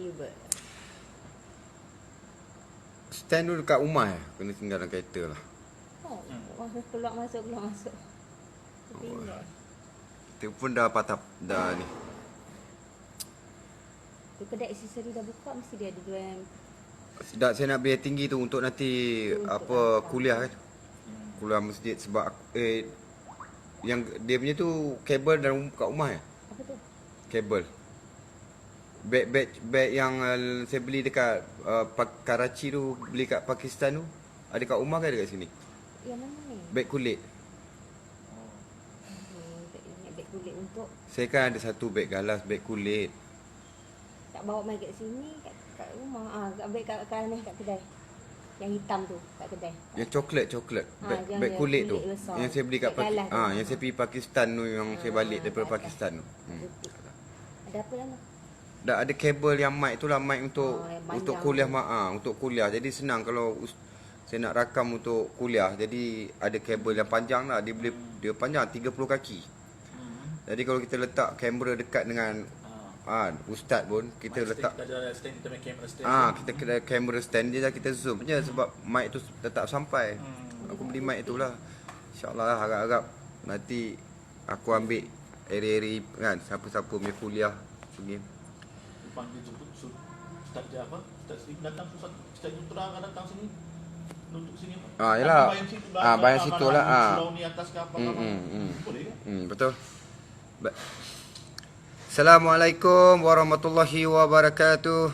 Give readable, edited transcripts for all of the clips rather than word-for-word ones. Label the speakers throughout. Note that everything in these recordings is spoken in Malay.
Speaker 1: Keyboard.
Speaker 2: Stand tu dekat rumah kena tinggal dalam kereta lah.
Speaker 1: Oh, keluar masuk. Tinggal.
Speaker 2: Kita pun dah patap dah ni.
Speaker 1: Tu kedai aksesori dah buka, mesti dia ada jual yang
Speaker 2: Sedap saya nak biar tinggi tu untuk nanti kuliah kan. Kuliah masjid sebab yang dia punya tu kabel dan kat rumah ya.
Speaker 1: apa tu?
Speaker 2: Kabel. Beg yang saya beli dekat Karachi tu, beli kat Pakistan tu. Ada kat rumah ke ada kat sini?
Speaker 1: Yang mana ni?
Speaker 2: Beg kulit.
Speaker 1: Beg kulit untuk
Speaker 2: Saya kan ada satu beg galas, beg kulit.
Speaker 1: tak bawa mai kat sini, kat rumah. Beg kat ni kat kedai. Yang hitam tu kat kedai.
Speaker 2: Yang coklat.
Speaker 1: yang
Speaker 2: Beg kulit tu.
Speaker 1: besar.
Speaker 2: Yang saya beli kat
Speaker 1: Beg galas tu.
Speaker 2: yang saya pergi Pakistan tu, yang saya balik daripada
Speaker 1: kat atas.
Speaker 2: Pakistan tu.
Speaker 1: Putih. Ada apa dalam tu?
Speaker 2: Dah ada kabel yang mic tu lah, mic untuk
Speaker 1: yang
Speaker 2: untuk
Speaker 1: panjang
Speaker 2: kuliah
Speaker 1: tu.
Speaker 2: untuk kuliah. Jadi senang kalau saya nak rakam untuk kuliah. Jadi ada kabel yang panjang lah, dia panjang 30 kaki. Jadi kalau kita letak kamera dekat dengan ustaz pun kita letak
Speaker 3: Kita main kamera stand.
Speaker 2: kita kena kamera stand je lah, kita zoom je sebab mic tu tetap sampai. Aku beli mic tu lah. InsyaAllah harap-harap nanti aku ambil area-area kan, siapa-siapa punya kuliah pergi.
Speaker 3: Panggil jemput Ustaz je apa? Ustaz Sri datang, Ustaz Jutra akan datang sini. Duduk sini apa?
Speaker 2: Yalah. Bayang situ lah.
Speaker 3: Pulau ni atas ke apa? Boleh ke?
Speaker 2: Betul. Assalamualaikum warahmatullahi wabarakatuh.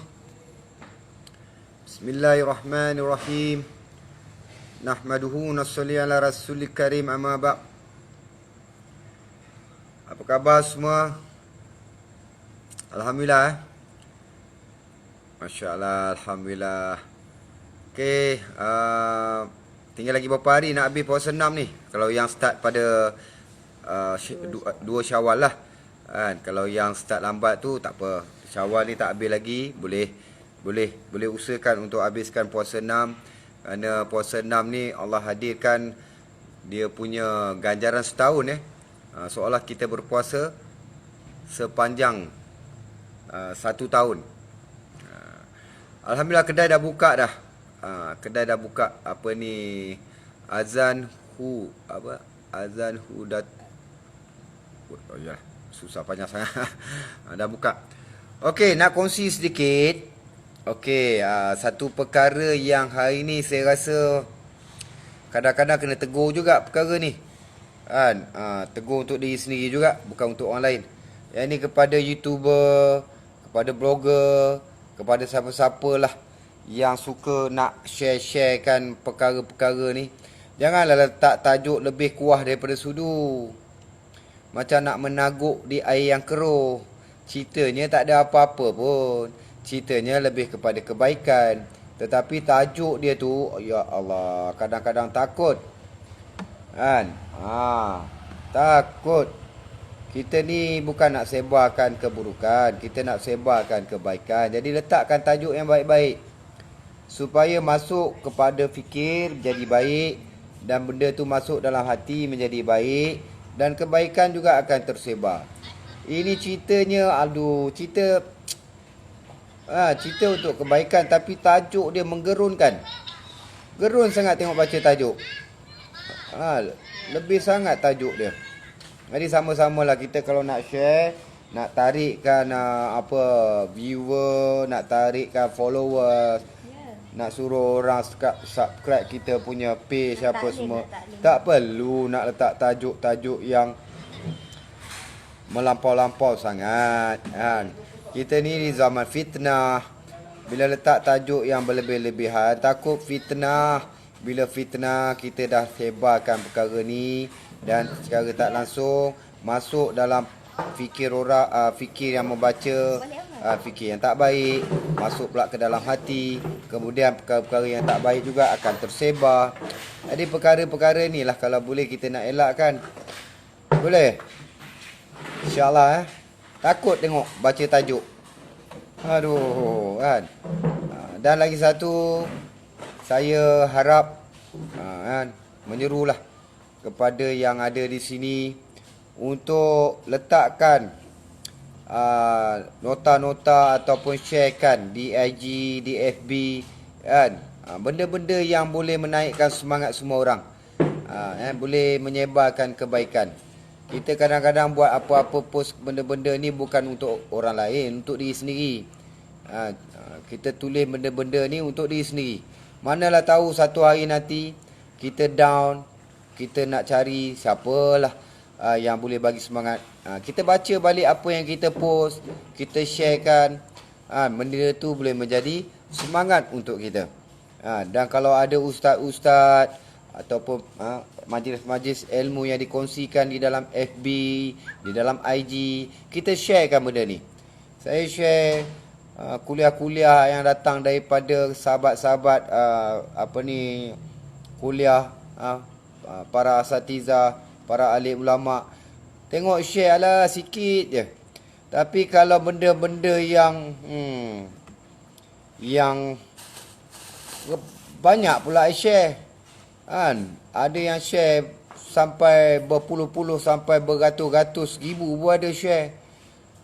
Speaker 2: Bismillahirrahmanirrahim. Nahmaduhu nasholli ala rasulil karim, amma ba'. Apa khabar semua? Alhamdulillah. Masya Allah, alhamdulillah. Okey, tinggal lagi berapa hari nak habis puasa 6 ni? Kalau yang start pada 2 Syawal lah. Kan, kalau yang start lambat tu tak apa. Syawal ni tak habis lagi, boleh usahakan untuk habiskan puasa 6. Kerana puasa 6 ni Allah hadirkan dia punya ganjaran setahun seolah kita berpuasa sepanjang 1 tahun. Alhamdulillah kedai dah buka dah. Kedai dah buka azan hudat. Oh ya, susah panjang sangat. Dah buka. Okey, nak kongsi sedikit. Okey, satu perkara yang hari ni saya rasa kadang-kadang kena tegur juga perkara ni. Kan? Tegur untuk diri sendiri juga, bukan untuk orang lain. Yang ni kepada YouTuber, kepada blogger, kepada siapa-siapalah yang suka nak share-sharekan perkara-perkara ni. Janganlah letak tajuk lebih kuah daripada sudu. Macam nak menaguk di air yang keruh. Ceritanya tak ada apa-apa pun. Ceritanya lebih kepada kebaikan. Tetapi tajuk dia tu, ya Allah, kadang-kadang takut. Kan? Takut. Kita ni bukan nak sebarkan keburukan. Kita nak sebarkan kebaikan. Jadi letakkan tajuk yang baik-baik. Supaya masuk kepada fikir jadi baik. Dan benda tu masuk dalam hati menjadi baik. Dan kebaikan juga akan tersebar. Ini ceritanya, cerita untuk kebaikan. Tapi tajuk dia menggerunkan. Gerun sangat tengok baca tajuk. Lebih sangat tajuk dia. Jadi sama-samalah kita kalau nak share, nak tarikkan viewer, nak tarikkan followers, nak suruh orang subscribe kita punya page apa semua. Tak perlu nak letak tajuk-tajuk yang melampau-lampau sangat kan. Kita ni di zaman fitnah. Bila letak tajuk yang berlebih-lebihan, takut fitnah. Bila fitnah, kita dah sebarkan perkara ni dan secara tak langsung masuk dalam fikir orang, fikir yang membaca, fikir yang tak baik, masuk pula ke dalam hati. Kemudian perkara-perkara yang tak baik juga akan tersebar. Jadi perkara-perkara ni lah kalau boleh kita nak elakkan. Boleh? InsyaAllah takut tengok baca tajuk. Aduh kan. Dan lagi satu, saya harap menyerulah kepada yang ada di sini untuk letakkan nota-nota ataupun sharekan di IG, di FB kan. Benda-benda yang boleh menaikkan semangat semua orang. Boleh menyebarkan kebaikan. Kita kadang-kadang buat apa-apa post benda-benda ni bukan untuk orang lain, untuk diri sendiri. Kita tulis benda-benda ni untuk diri sendiri. Manalah tahu satu hari nanti kita down, kita nak cari siapalah yang boleh bagi semangat. Kita baca balik apa yang kita post, kita sharekan. Benda tu boleh menjadi semangat untuk kita. Dan kalau ada ustaz-ustaz ataupun majlis-majlis ilmu yang dikongsikan di dalam FB, di dalam IG, kita sharekan benda ni. Saya share kuliah-kuliah yang datang daripada sahabat-sahabat kuliah, para asatiza, para alim ulama. Tengok share lah sikit je. Tapi kalau benda-benda yang banyak pula share kan, ada yang share sampai berpuluh-puluh sampai beratus-ratus ribu pun ada share.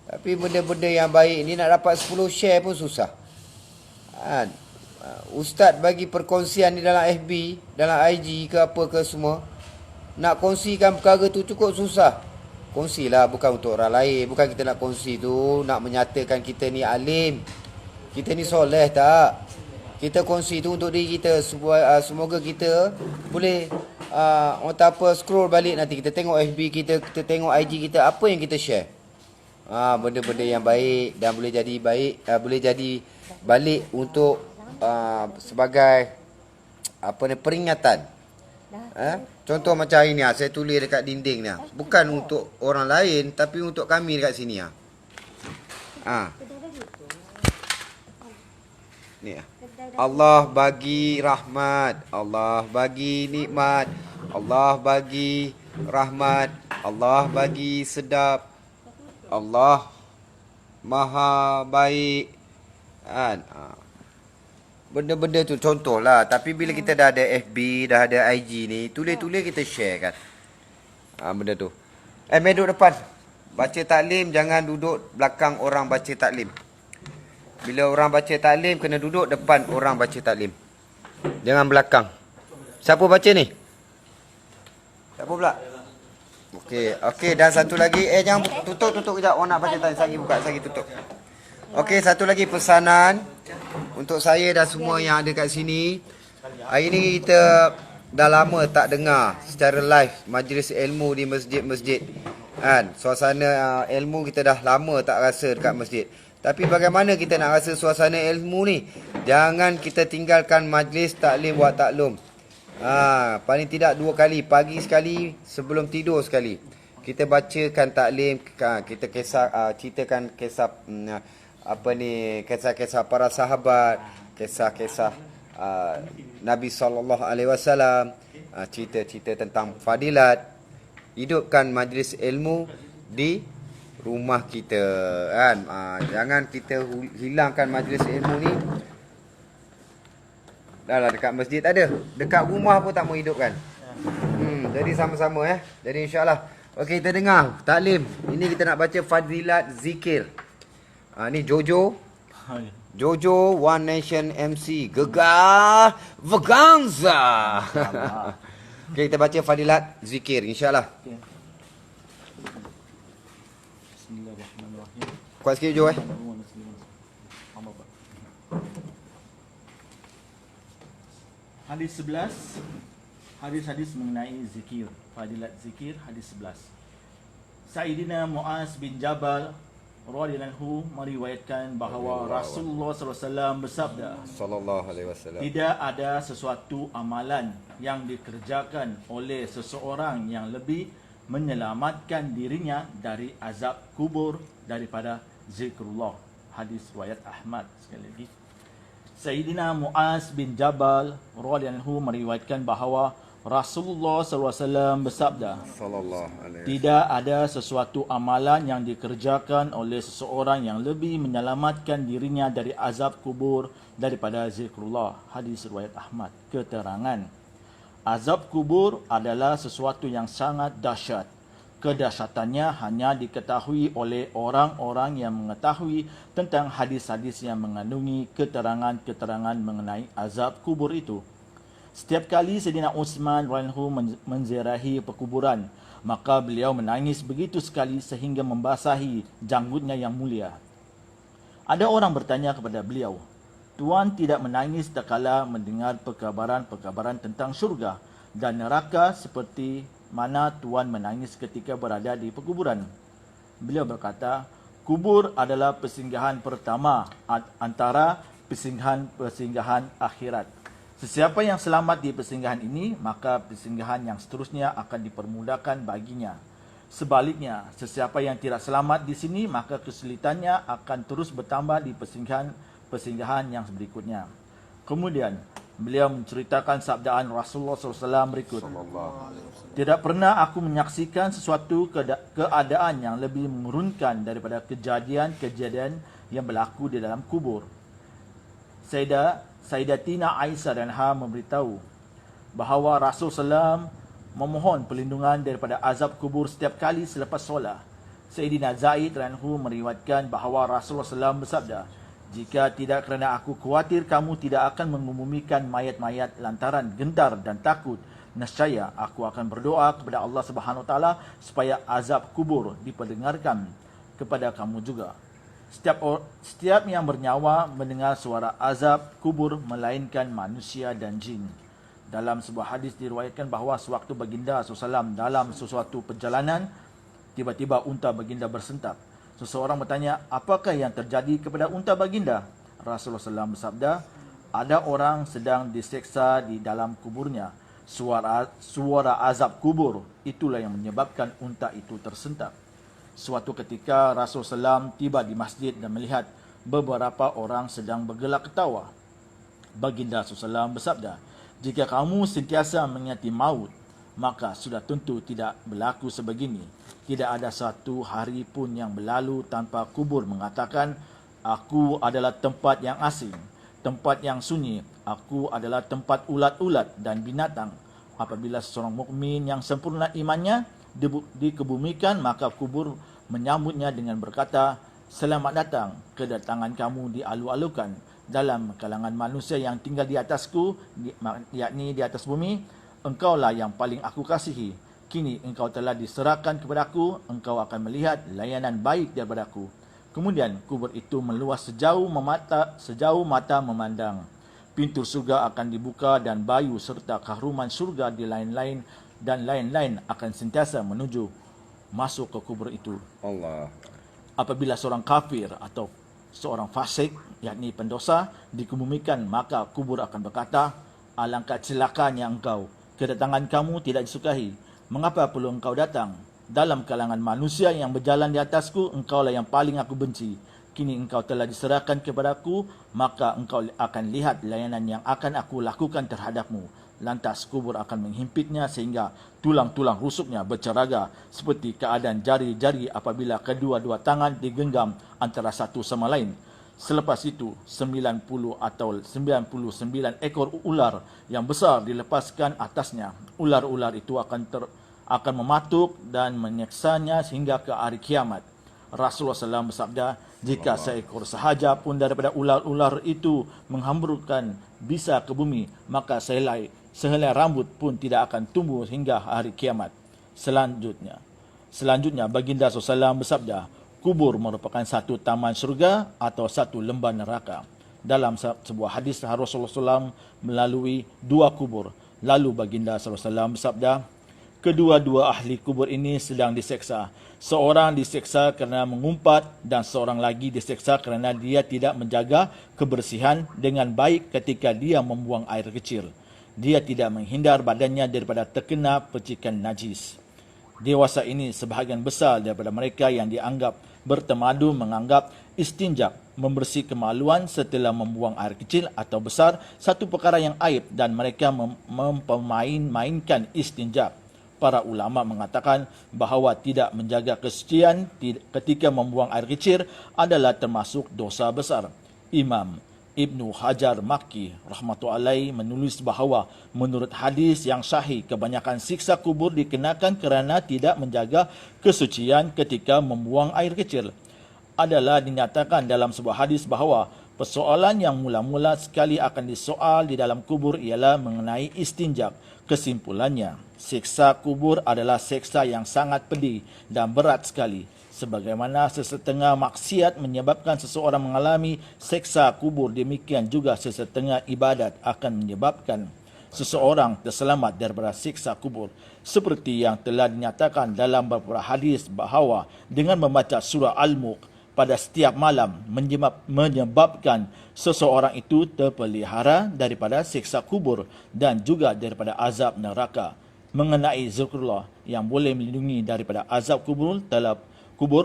Speaker 2: Tapi benda-benda yang baik ni nak dapat 10 share pun susah kan. Ustaz bagi perkongsian di dalam FB, dalam IG ke apa ke semua, nak kongsikan perkara tu cukup susah. Kongsilah bukan untuk orang lain. Bukan kita nak kongsi tu nak menyatakan kita ni alim, kita ni soleh, tak. Kita kongsi tu untuk diri kita. Semoga kita boleh scroll balik nanti, kita tengok FB kita, kita tengok IG kita, apa yang kita share. Benda-benda yang baik dan boleh jadi baik, boleh jadi balik untuk sebagai peringatan. Contoh macam hari ni, saya tulis dekat dinding ni. Bukan untuk orang lain, tapi untuk kami dekat sini. Ni. Allah bagi rahmat, Allah bagi nikmat, Allah bagi rahmat, Allah bagi sedap, Allah maha baik kan. Benda-benda tu contohlah. Tapi bila kita dah ada FB, dah ada IG ni, tulis-tulis kita share kan. Benda tu. Duduk depan. Baca taklim, jangan duduk belakang orang baca taklim. Bila orang baca taklim, kena duduk depan orang baca taklim, jangan belakang. Siapa baca ni? Siapa pula? Okey, dan satu lagi. Jangan tutup kejap. Orang nak baca taklim, saya buka, saya tutup. Okey, satu lagi pesanan untuk saya dan semua yang ada kat sini. Hari ni kita dah lama tak dengar secara live majlis ilmu di masjid-masjid kan. Suasana ilmu kita dah lama tak rasa dekat masjid. Tapi bagaimana kita nak rasa suasana ilmu ni? Jangan kita tinggalkan majlis taklim wa taklum. Paling tidak 2 kali, pagi sekali, sebelum tidur sekali. Kita bacakan taklim, kita ceritakan kisah kisah-kisah para sahabat, kisah-kisah Nabi SAW, cerita-cerita tentang fadilat. Hidupkan majlis ilmu di rumah kita kan. Jangan kita hilangkan majlis ilmu ni. Dah lah, dekat masjid ada, dekat rumah pun tak mau hidupkan. Jadi sama-sama Jadi insyaAllah. Okey, kita dengar taklim. Ini kita nak baca fadilat zikir. Ni Jojo One Nation MC Gegar Vaganza. Okey, kita baca fadilat zikir insyaAllah. Kuat sikit Jo
Speaker 3: Hadis 11. Hadis-hadis mengenai zikir. Fadilat zikir, hadis 11. Sayyidina Muaz bin Jabal radhiyallahu meriwayatkan bahawa Rasulullah SAW bersabda, sallallahu alaihi wasallam, tidak ada sesuatu amalan yang dikerjakan oleh seseorang yang lebih menyelamatkan dirinya dari azab kubur daripada zikrullah. Hadis riwayat Ahmad. Sekali lagi, Sayyidina Muaz bin Jabal radhiyallahu meriwayatkan bahawa Rasulullah SAW bersabda, tidak ada sesuatu amalan yang dikerjakan oleh seseorang yang lebih menyelamatkan dirinya dari azab kubur daripada zikrullah. Hadis riwayat Ahmad. Keterangan, azab kubur adalah sesuatu yang sangat dahsyat. Kedahsyatannya hanya diketahui oleh orang-orang yang mengetahui tentang hadis-hadis yang mengandungi keterangan-keterangan mengenai azab kubur itu. Setiap kali Sayyidina Utsman radhiyallahu menziarahi perkuburan, maka beliau menangis begitu sekali sehingga membasahi janggutnya yang mulia. Ada orang bertanya kepada beliau, "Tuan tidak menangis tak kala mendengar perkabaran-perkabaran tentang syurga dan neraka seperti mana Tuan menangis ketika berada di perkuburan?" Beliau berkata, "Kubur adalah persinggahan pertama antara persinggahan akhirat. Sesiapa yang selamat di persinggahan ini, maka persinggahan yang seterusnya akan dipermudahkan baginya. Sebaliknya, sesiapa yang tidak selamat di sini, maka kesulitannya akan terus bertambah di persinggahan yang berikutnya." Kemudian, beliau menceritakan sabdaan Rasulullah SAW berikut. "Tidak pernah aku menyaksikan sesuatu keadaan yang lebih mengurunkan daripada kejadian-kejadian yang berlaku di dalam kubur." Sayyidatina Aisyah dan memberitahu bahawa Rasulullah SAW memohon perlindungan daripada azab kubur setiap kali selepas solat. Sayyidina Zaid meriwayatkan bahawa Rasulullah SAW bersabda, "Jika tidak kerana aku khawatir kamu tidak akan mengumumikan mayat-mayat lantaran gentar dan takut, nescaya aku akan berdoa kepada Allah Subhanahu Wa Taala supaya azab kubur diperdengarkan kepada kamu juga." Setiap yang bernyawa mendengar suara azab kubur melainkan manusia dan jin. Dalam sebuah hadis diriwayatkan bahawa sewaktu baginda SAW dalam sesuatu perjalanan, tiba-tiba unta baginda bersentak. Seseorang bertanya, "Apakah yang terjadi kepada unta baginda?" Rasulullah SAW bersabda, "Ada orang sedang diseksa di dalam kuburnya. Suara azab kubur itulah yang menyebabkan unta itu tersentak." Suatu ketika Rasulullah SAW tiba di masjid dan melihat beberapa orang sedang bergelak ketawa. Baginda SAW bersabda, "Jika kamu sentiasa mengingati maut, maka sudah tentu tidak berlaku sebegini. Tidak ada satu hari pun yang berlalu tanpa kubur mengatakan, 'Aku adalah tempat yang asing, tempat yang sunyi, aku adalah tempat ulat-ulat dan binatang.' Apabila seorang mukmin yang sempurna imannya dikebumikan, maka kubur menyambutnya dengan berkata, 'Selamat datang, kedatangan kamu dialu-alukan dalam kalangan manusia yang tinggal di atasku, yakni di atas bumi. Engkaulah yang paling aku kasihi. Kini engkau telah diserahkan kepadaku, engkau akan melihat layanan baik daripadaku.' Kemudian kubur itu meluas sejauh mata memandang. Pintu surga akan dibuka dan bayu serta keharuman surga di lain-lain akan sentiasa menuju masuk ke kubur itu.
Speaker 2: Allah.
Speaker 3: Apabila seorang kafir atau seorang fasik, yakni pendosa, dikebumikan, maka kubur akan berkata, 'Alangkah celakanya engkau, kedatangan kamu tidak disukai. Mengapa perlu engkau datang? Dalam kalangan manusia yang berjalan di atasku, engkaulah yang paling aku benci. Kini engkau telah diserahkan kepadaku, maka engkau akan lihat layanan yang akan aku lakukan terhadapmu.' Lantas kubur akan menghimpitnya sehingga tulang-tulang rusuknya berceraga seperti keadaan jari-jari apabila kedua-dua tangan digenggam antara satu sama lain. Selepas itu, 90 atau 99 ekor ular yang besar dilepaskan atasnya. Ular-ular itu akan mematuk dan menyeksanya sehingga ke hari kiamat. Rasulullah SAW bersabda, "Jika seekor sahaja pun daripada ular-ular itu menghamburkan bisa ke bumi, maka sehelai rambut pun tidak akan tumbuh hingga hari kiamat." Selanjutnya baginda SAW bersabda, "Kubur merupakan satu taman syurga atau satu lembah neraka." Dalam sebuah hadis Rasulullah SAW melalui dua kubur. Lalu baginda SAW bersabda, "Kedua-dua ahli kubur ini sedang diseksa. Seorang diseksa kerana mengumpat dan seorang lagi diseksa kerana dia tidak menjaga kebersihan dengan baik ketika dia membuang air kecil. Dia tidak menghindar badannya daripada terkena percikan najis." Dewasa ini sebahagian besar daripada mereka yang dianggap bertemadu menganggap istinjak, membersih kemaluan setelah membuang air kecil atau besar, satu perkara yang aib dan mereka mempermain-mainkan istinjak. Para ulama mengatakan bahawa tidak menjaga kesucian ketika membuang air kecil adalah termasuk dosa besar. Imam Ibnu Hajar Makki rahmatullahi menulis bahawa menurut hadis yang sahih, kebanyakan siksa kubur dikenakan kerana tidak menjaga kesucian ketika membuang air kecil. Adalah dinyatakan dalam sebuah hadis bahawa persoalan yang mula-mula sekali akan disoal di dalam kubur ialah mengenai istinjak. Kesimpulannya, siksa kubur adalah siksa yang sangat pedih dan berat sekali. Sebagaimana sesetengah maksiat menyebabkan seseorang mengalami siksa kubur, demikian juga sesetengah ibadat akan menyebabkan seseorang terselamat daripada siksa kubur. Seperti yang telah dinyatakan dalam beberapa hadis bahawa dengan membaca surah Al-Mulk pada setiap malam menyebabkan seseorang itu terpelihara daripada siksa kubur dan juga daripada azab neraka. Mengenai zikrullah yang boleh melindungi daripada azab kubur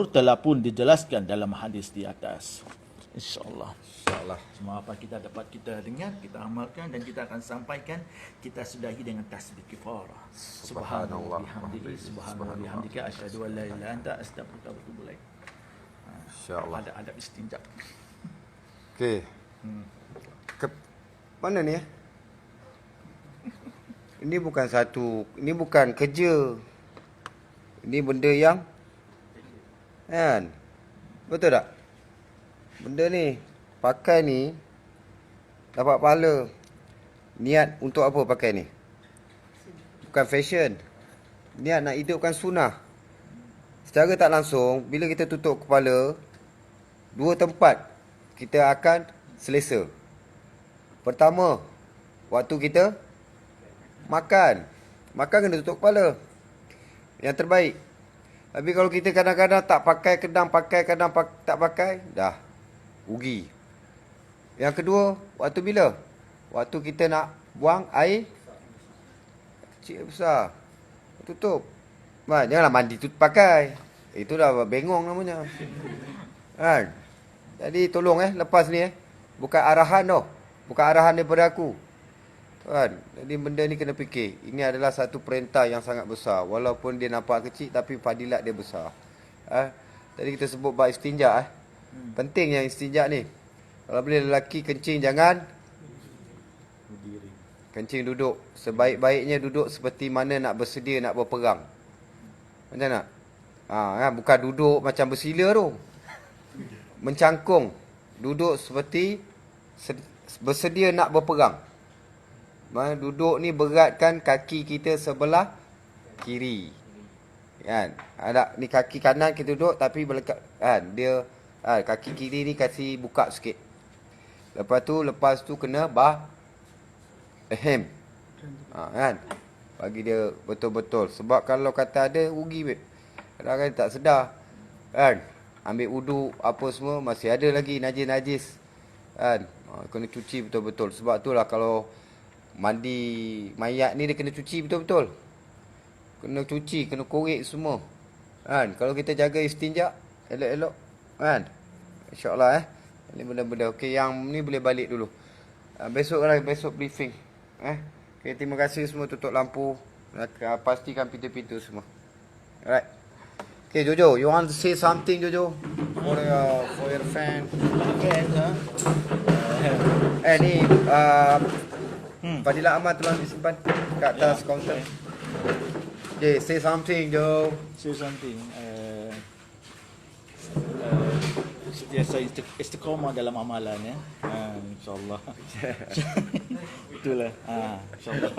Speaker 3: telah pun dijelaskan dalam hadis di atas. InsyaAllah.
Speaker 2: InsyaAllah.
Speaker 3: Semua apa kita dapat kita dengar, kita amalkan dan kita akan sampaikan. Kita sudahi dengan tasbih kifarah. Subhanallah bihamdihi, subhanallah bihamdika, asyhadu an la ilaha illa anta, astaghfiruka wa atubu ilaik.
Speaker 2: InsyaAllah.
Speaker 3: Ada adab istinja.
Speaker 2: Okey. Mana ni? Ini bukan kerja. Ini benda yang kan? Betul tak? Benda ni pakai ni dapat pahala. Niat untuk apa pakai ni? Bukan fashion. Niat nak hidupkan sunnah. Secara tak langsung, bila kita tutup kepala, dua tempat kita akan selesa. Pertama, waktu kita makan. Makan kena tutup kepala. Yang terbaik. Tapi kalau kita kadang-kadang tak pakai, kadang tak pakai, dah rugi. Yang kedua, waktu bila? Waktu kita nak buang air kecil besar, tutup. Janganlah mandi tu pakai. Itu dah bengong namanya. Kan? Jadi tolong lepas ni bukan arahan tau. Bukan arahan daripada aku. Kan? Jadi benda ni kena fikir. Ini adalah satu perintah yang sangat besar. Walaupun dia nampak kecil tapi fadilat dia besar. Tadi kita sebut bab istinja. Penting yang istinja ni. Kalau boleh lelaki kencing jangan berdiri. Kencing duduk. Sebaik-baiknya duduk seperti mana nak bersedia nak berperang. Macam nak? Bukan duduk macam bersila tu. Mencangkung. Duduk seperti bersedia nak berperang. Duduk ni beratkan kaki kita sebelah kiri. Kan? Ada ni kaki kanan kita duduk tapi melekat kan dia kaki kiri ni kasih buka sikit. Lepas tu kena kan? Bagi dia betul-betul. Sebab kalau kata ada rugi babe. Kadang-kadang tak sedar. Kan? Ambil wudu apa semua masih ada lagi najis-najis. Kan? Kena cuci betul-betul. Sebab itulah kalau mandi mayat ni dia kena cuci betul-betul. Kena cuci, kena korek semua. Kan? Kalau kita jaga istinja elok-elok, kan? Insya-Allah Ini benda-benda. Okey, yang ni boleh balik dulu. Besok briefing. Okey, terima kasih semua, tutup lampu. Pastikan pintu-pintu semua. Alright. Okay, Jojo, you want to say something, Jojo? For your fan. Ni Fadilah Ahmad tolong disimpan kat atas kaunter. Okay, say something, Jo.
Speaker 3: Say something. Sentiasa istiqamah dalam amalan ya. InsyaAllah. Itulah. InsyaAllah.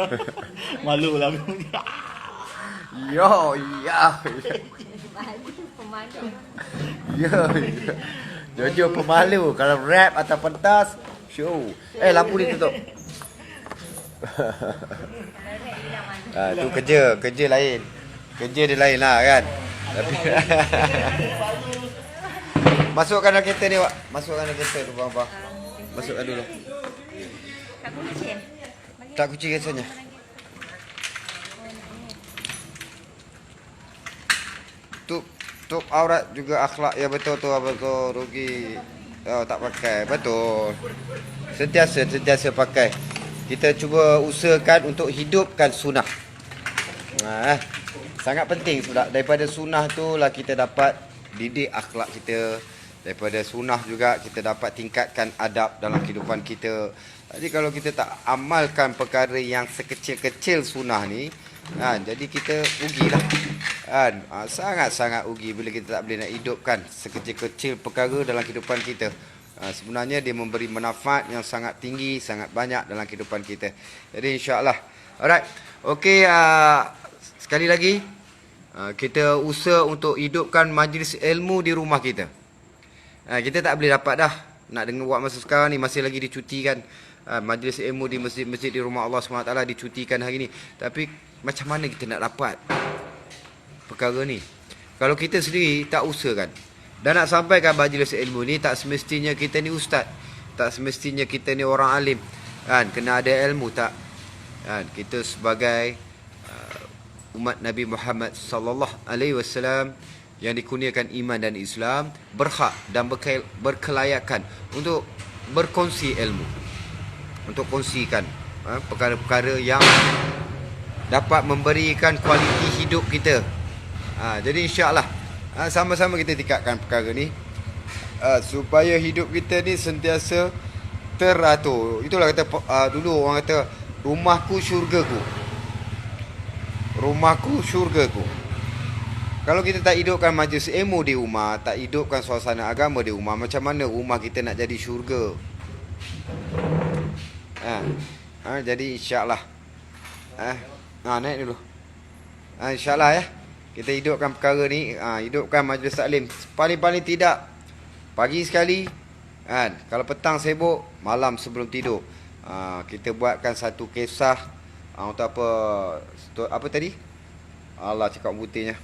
Speaker 3: Malu lah.
Speaker 2: Yo, ya. Jojo pemalu. Kalau rap atau pentas, show. Lampu ni tutup. Tu kerja lain. Kerja dia lain lah kan. Tapi masukkan dalam kereta ni, Wak. Masukkan dalam kereta tu, bang. Masukkan dulu. Tak kunci rasanya. Tutup aurat juga akhlak. Ya betul tu, betul. Rugi. Tak pakai. Betul. Sentiasa pakai. Kita cuba usahakan untuk hidupkan sunnah. Sangat penting sebab daripada sunnah tu lah kita dapat didik akhlak kita. Daripada sunnah juga kita dapat tingkatkan adab dalam kehidupan kita. Jadi kalau kita tak amalkan perkara yang sekecil-kecil sunnah ni, jadi kita rugilah. Sangat-sangat rugi bila kita tak boleh nak hidupkan sekecil-kecil perkara dalam kehidupan kita. Sebenarnya dia memberi manfaat yang sangat tinggi, sangat banyak dalam kehidupan kita. Jadi insya-Allah. Alright. Okey, sekali lagi kita usaha untuk hidupkan majlis ilmu di rumah kita. Kita tak boleh dapat dah nak dengar buat masa sekarang ni, masih lagi dicutikan. Majlis ilmu di masjid-masjid di rumah Allah SWT dicutikan hari ni. Tapi macam mana kita nak dapat perkara ni kalau kita sendiri tak usahakan? Dan nak sampaikan majlis ilmu ni, tak semestinya kita ni ustaz, tak semestinya kita ni orang alim, kena ada ilmu, tak kita sebagai umat Nabi Muhammad sallallahu alaihi wasallam yang dikurniakan iman dan Islam, berhak dan berkelayakan untuk berkongsi ilmu, untuk kongsikan perkara-perkara yang dapat memberikan kualiti hidup kita. Jadi insya-Allah sama-sama kita tingkatkan perkara ni supaya hidup kita ni sentiasa teratur. Itulah kata dulu orang kata, rumahku syurgaku. Rumahku syurgaku. Kalau kita tak hidupkan majlis ilmu di rumah, tak hidupkan suasana agama di rumah, macam mana rumah kita nak jadi syurga? Jadi insya-Allah naik dulu. InsyaAllah ya. Kita hidupkan perkara ni, hidupkan majlis taklim. Paling-paling tidak pagi sekali, kalau petang sibuk, malam sebelum tidur, kita buatkan satu kisah untuk apa tadi? Allah cakap putihnya.